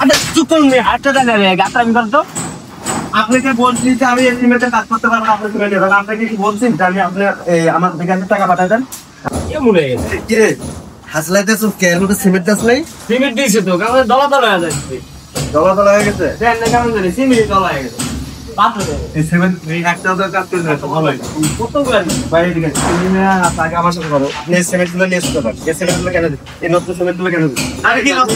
আচ্ছা চুপ করুন, হাতটা দেখাবে গাছটা আমি করতো। আপনাকে বলছি যে আমি এস্টিমেটে কাজ করতে পারবো না, আপনি সিমেন্টে দেবেন। আপনাকে কি বলছি যে আমি আপনার আমার দোকানে টাকা পাঠাই দেন? কেমন হয়ে গেছে? কি রে হাসলাইতেছো কে? এর মধ্যে সিমেন্ট গাছ নাই? সিমেন্ট দিয়েছে তো, কারণ দলা দলা হয়ে যাচ্ছে। দলা দলা হয়ে গেছে। দেন না কেমন জানি সিমেন্ট দলা হয়ে গেছে। পাথরে এই সিমেন্ট একটা তো কাজ করে না তো ভালোই। কত করে বাইরে দিকে তুমি না আগে আমার সাথে করো। আপনি সিমেন্ট গুলো নিয়ে আসতে পারেন। এই সিমেন্ট গুলো কেন দিন? এই নতুন সিমেন্ট গুলো কেন দিন? আরে কি আমার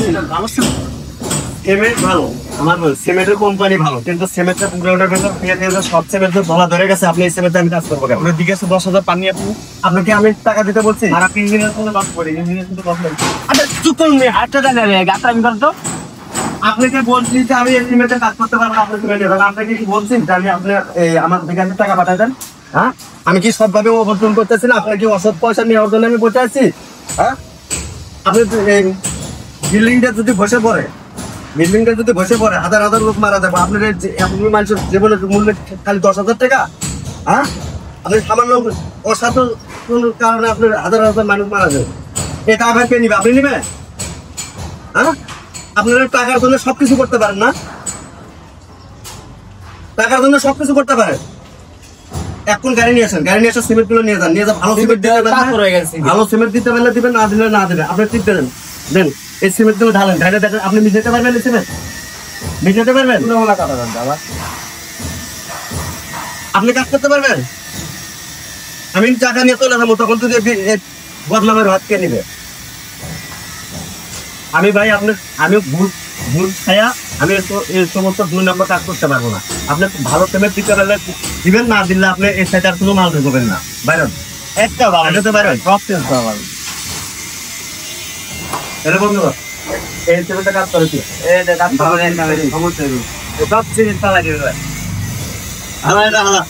সিমেন্ট ভালো, আমার সিমেন্টের কোম্পানি ভালো, কিন্তু সিমেন্টের পুরোটার ভেতর ফিরে সব সিমেন্টের ধরা ধরে গেছে। আপনি এই সিমেন্টে আমি কাজ করবো কেন? আপনার দিকে 10,000 পানি আপনি, আপনাকে আমি টাকা দিতে বলছি। আর আপনি ইঞ্জিনিয়ার কোনো বাস করি, ইঞ্জিনিয়ার কিন্তু বাস নাই। আচ্ছা চুপ করুন, হাতটা দেখাবে গাছটা আমি করতো। আপনাকে বলছি যে আমি এই সিমেন্টে কাজ করতে পারবো না, আপনি সিমেন্টে দেবেন। আপনাকে কি বলছি যে আমি আপনার আমার দোকানে টাকা পাঠাই দেন? হ্যাঁ, আমি কি সবভাবে অবর্তন করতেছি না? আপনার কি অসৎ পয়সা নেওয়ার জন্য আমি বসে আছি? হ্যাঁ, আপনি বিল্ডিংটা যদি বসে পড়ে, বিল্ডিংটা যদি বসে পড়ে হাজার হাজার লোক মারা যাবে। আপনার আপনি মানুষের জীবনের মূল্য খালি 10,000 টাকা? হ্যাঁ, আপনি সামান্য অসাধু কারণে আপনার হাজার হাজার মানুষ মারা যাবে। এটা আবার কে নিবে? আপনি নিবেন? হ্যাঁ, আপনারা টাকার জন্য সবকিছু করতে পারেন না? টাকার জন্য সবকিছু করতে পারেন। এখন গাড়ি নিয়ে আসেন, গাড়ি নিয়ে এসে সিমেন্ট গুলো নিয়ে যান, নিয়ে যান। ভালো সিমেন্ট দিতে পারবেন, ভালো সিমেন্ট দিতে পারলে দিবেন, না দিলে না দিবেন। আপনি ঠিক দেন, দেন। এই সিমেন্ট গুলো ঢালেন, ঢালে দেখেন আপনি মিশাতে পারবেন। এই সিমেন্ট মিশাতে পারবেন? আপনি কাজ করতে পারবেন? আমি টাকা নিয়ে চলে যাবো, তখন তো বদনামের হাত কে নিবে? আমি ভাই আপনার, আমি ভুল ছায়া, আমি এই সমস্ত 2 নম্বর কাজ করতে পারবো না। আপনি ভালো পেমেন্ট দিতে পারলে দিবেন, না দিলে আপনি এই সাইডে আর কোনো মাল ঢুকবেন না। বাইরন একটা বাড়াতে পারবেন, সব চেঞ্জ করা পারবেন। এটা বন্ধু এই পেমেন্টটা কাজ করেছি, এই কাজ ভালো সমস্যা সব চেঞ্জ করা লাগে। আমার এটা হালা